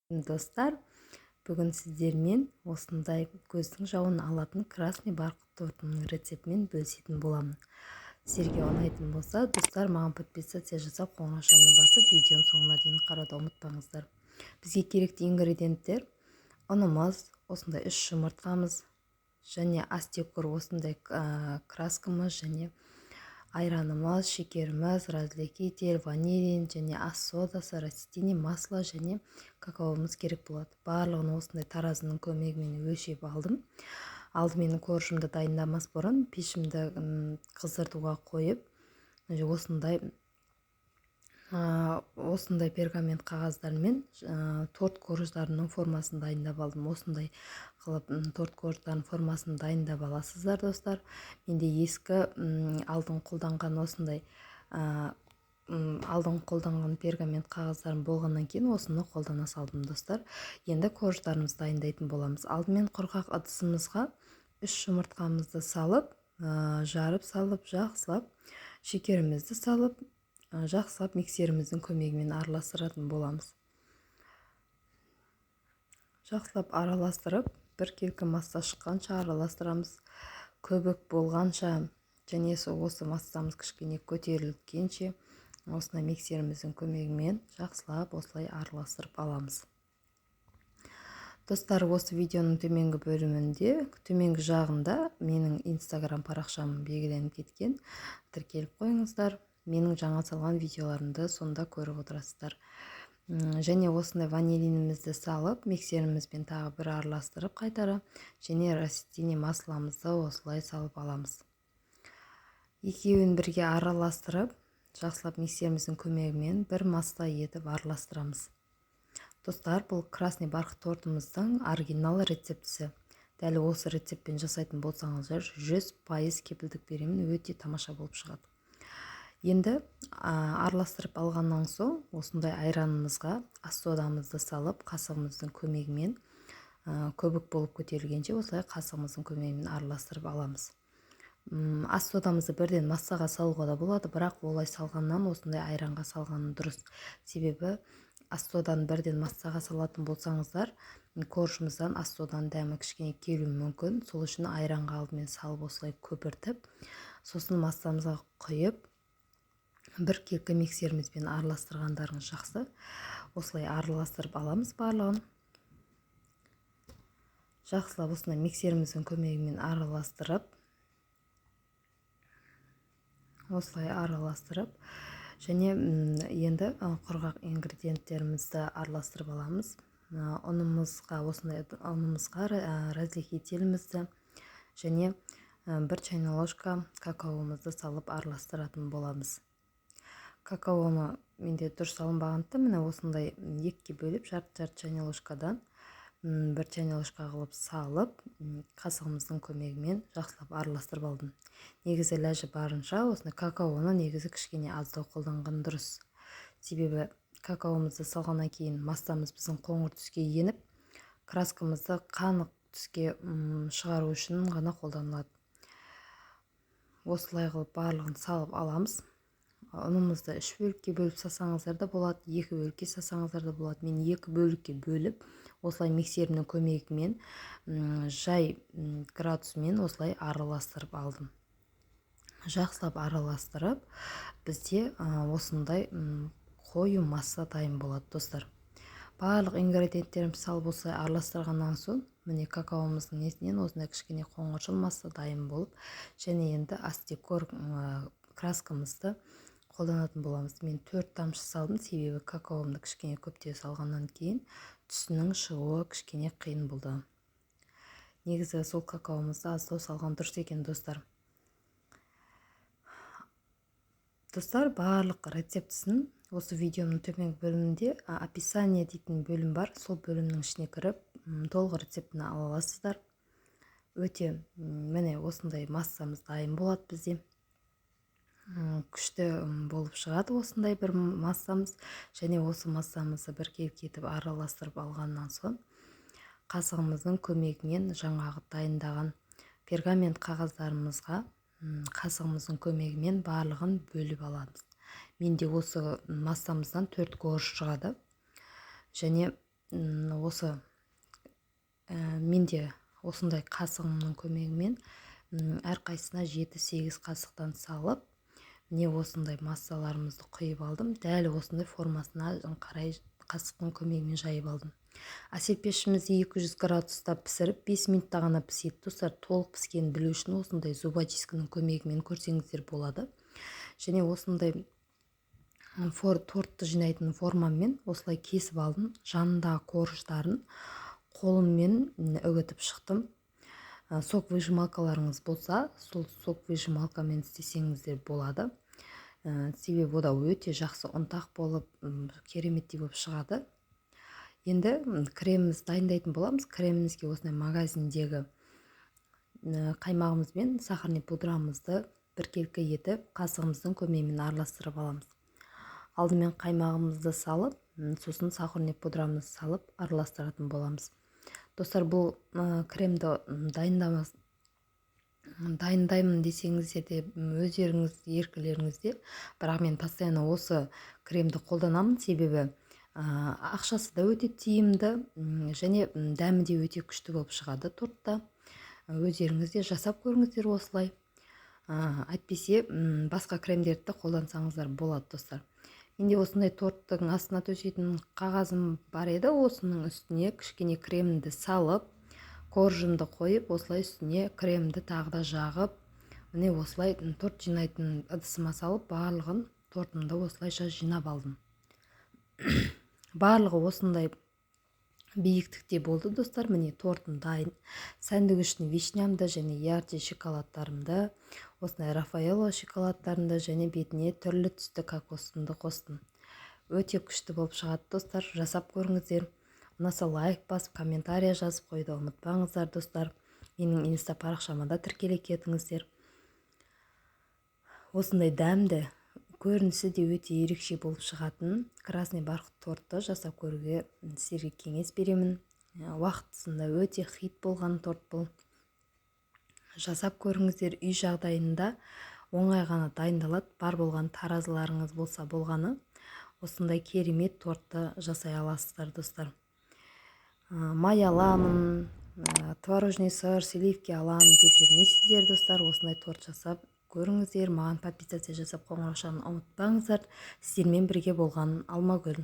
Достар, бүгін сіздермен осындай көздің жауын алатын красный барқыт тортының рецептімен бөлісетін боламын. Сіздерге ұнайтын болса, достар, маған подписация жасап, қоңырашаны басып, видеоның соңына дейін қарауды ұмытпаңыздар. Бізге керекті ингредиенттер: ұнымыз, осындай 3 жұмыртқамыз, және астекур осындай краскамыз, және айранымыз, шекеріміз, разликитель, ванилин, және ас содасы, растительный масло және какаомыз керек болады. Барлығын осындай таразының көмегімен өлшеп алдым. Алдымен коржымды дайындамас бұрын пешімді қыздыртуға қойып, осындай пергамент қағаздармен торт корждарының формасын дайындап алдым. Осындай қылып торт корждарының формасын дайындап аласыздар, достар. Менде ескі алдын қолданған осындай пергамент қағаздарым болғаннан кейін осыны қолдана салдым, достар. Енді корждарымызды дайындайтын боламыз. Алдымен құрғақ ыдысымызға 3 жұмыртқамызды салып, жарып салып, жақсылап, шекерімізді салып, жақсылап миксеріміздің көмегімен араластыратын боламыз. Жақсылап араластырып, бір келкі масса шыққанша араластырамыз. Көбік болғанша және осы массамыз кішкене көтерілгенше осындай миксеріміздің көмегімен жақсылап осылай араластырып аламыз. Достар, осы видеоның төменгі бөлімінде, төменгі жағында менің инстаграм парақшам белгіленіп кеткен. Тіркеліп қойыңыздар. Менің жаңа салған видеоларымды сонда көріп отырасыздар. Және осындай ванилинімізді салып, миксерімізбен тағы бір араластырып қайтара, және растительный масломызды осылай салып аламыз. Екеуін бірге араластырып, жақсылап миксеріміздің көмегімен бір масса етіп араластырамыз. Достар, бұл красный барқыт тортымыздың оригинал рецептісі. Дәл осы рецептпен жасайтын болсаңыздар, 100% кепілдік беремін, өте тамаша болып шығады. Енді араластырып алғаннан соң осындай айранымызға ас содамызды салып, қасығымыздың көмегімен көбік болып көтерілгенше осылай қасығымыздың көмегімен араластырып аламыз. Ас содамызды бірден массаға салуға да болады, бірақ олай салғаннан осындай айранға салғаны дұрыс. Себебі ас соданы бірден массаға салатын болсаңыздар, коржымыздан ас соданың дәмі кішкене келуі мүмкін. Сол үшін айранға алдымен салып осылай көпіртіп, сосын массамызға құйып, бір келкі миксерімізбен араластырғандарыңыз жақсы. Осылай араластырып аламыз барлығын. Жақсылап осындай миксеріміздің көмегімен араластырып, және енді құрғақ ингредиенттерімізді араластырып аламыз. Ұнымызға разликителімізді және бір чайна ложка какаомызды салып араластыратын боламыз. Какаоны менде дұрыс алынбағандықтан, міне осындай екіге бөліп, жарты чайна ложкадан бір чайна ложка қылып салып, қасығымыздың көмегімен жақсылап араластырып алдым. Негізі ләжі барынша осындай какаоны негізі кішкене аздау қолданған дұрыс. Себебі какаомызды салғаннан кейін массамыз біздің қоңыр түске еніп, краскамызды қанық түске шығару үшін ғана қолданылады. Осылай қылып барлығын салып аламыз. Ұнымызды 3 бөлікке бөліп сасаңыздар да болады, 2 бөлікке сасаңыздар да болады. Мен 2 бөлікке бөліп, осылай миксерімнің көмегімен жай градусымен осылай араластырып алдым. Жақсылап араластырып, бізде осындай қою масса дайын болады, достар. Барлық ингредиенттерімді салып осылай араластырғаннан соң, міне какаомыздың несінен осындай кішкене қоңыржыл масса дайын болып, және енді астекур краскамызды қолданатын боламыз. Мен 4 тамшы салдым, себебі какаомды кішкене көптеу салғаннан кейін түсінің шығуы кішкене қиын болды. Негізі сол какаомызды аздау салған дұрыс екен, достар. Достар, барлық рецептісін осы видеоның төменгі бөлімінде описание дейтін бөлім бар. Сол бөлімнің ішіне кіріп, толық рецептіні ала аласыздар. Өте, міне осындай массамыз дайын болады бізде. Күшті болып шығады осындай бір массамыз. Және осы массамызды бір кетіп араластырып алғаннан соң, қасығымыздың көмегімен жаңағы дайындаған пергамент қағаздарымызға қасығымыздың көмегімен барлығын бөліп аламыз. Менде осы массамыздан 4 корж шығады. Және осы менде осындай қасығымның көмегімен әрқайсысына 7-8 қасықтан салып, міне осындай массаларымызды құйып алдым. Дәл осындай формасына қарай қасықтың көмегімен жайып алдым. Әселпешімізді 200 градуста пісіріп 5 минутта ғана піседі достар. Толық піскенін білу үшін осындай зубочистканың көмегімен көрсеңіздер болады. Және осындай тортты жинайтын формаммен осылай кесіп алдым. Жанындағы корждарын қолыммен үгітіп шықтым. Сок выжималкаларыңыз болса, сол сок выжималкамен істесеңіздер болады. Себебі ода өте жақсы ұнтақ болып, кереметтей болып шығады. Енді креміміз дайындайтын боламыз. Кремімізге осындай магазиндегі қаймағымыз бен сахарный пудрамызды біркелкі етіп, қасығымыздың көмегімен араластырып аламыз. Алдымен қаймағымызды салып, сосын сахарный пудрамызды салып араластыратын боламыз. Достар, бұл кремді дайындаймын десеңіздер де өздеріңіз еркілеріңізде, бірақ мен постоянно осы кремді қолданамын, себебі ақшасы да өте тиімді және дәмі де өте күшті болып шығады тортта. Өздеріңізде жасап көріңіздер осылай. Әйтпесе басқа кремдерді қолдансаңыздар болады достар. Менде осындай торттың астына төсейтін қағазым бар еді. Осының үстіне кішкене кремді салып, коржымды қойып, осылай үстіне кремді тағы да жағып, міне осылай торт жинайтын ыдысыма салып, барлығын тортымды осылайша жинап алдым. Барлығы осындай биіктікте болды достар. Міне тортым дайын. Сәндвичный вишнямды және ярче шоколадтарымды, осындай Рафаэлло шоколадтарымды және бетіне түрлі түсті кокосымды қостым. Өте күшті болып шығады достар. Жасап көріңіздер. Ұнаса лайк басып, комментария жазып қойды ұмытпаңыздар достар. Менің инста парақшама да тіркеле кетіңіздер. Осындай дәмді, көрінісі де өте ерекше болып шығатын красный бархат тортты жасап көруге сіздерге кеңес беремін. Уақытысында өте хит болған торт бұл. Жасап көріңіздер. Үй жағдайында оңай ғана дайындалады. Бар болған таразыларыңыз болса болғаны, осындай керемет тортты жасай аласыздар достар. Май аламын, творожный сыр, сливки аламын деп жүрмейсіздер достар. Осындай торт жасап көріңіздер. Маған подписаться жасап қоңыраушаны ұмытпаңыздар. Сіздермен бірге болған Алмагүл.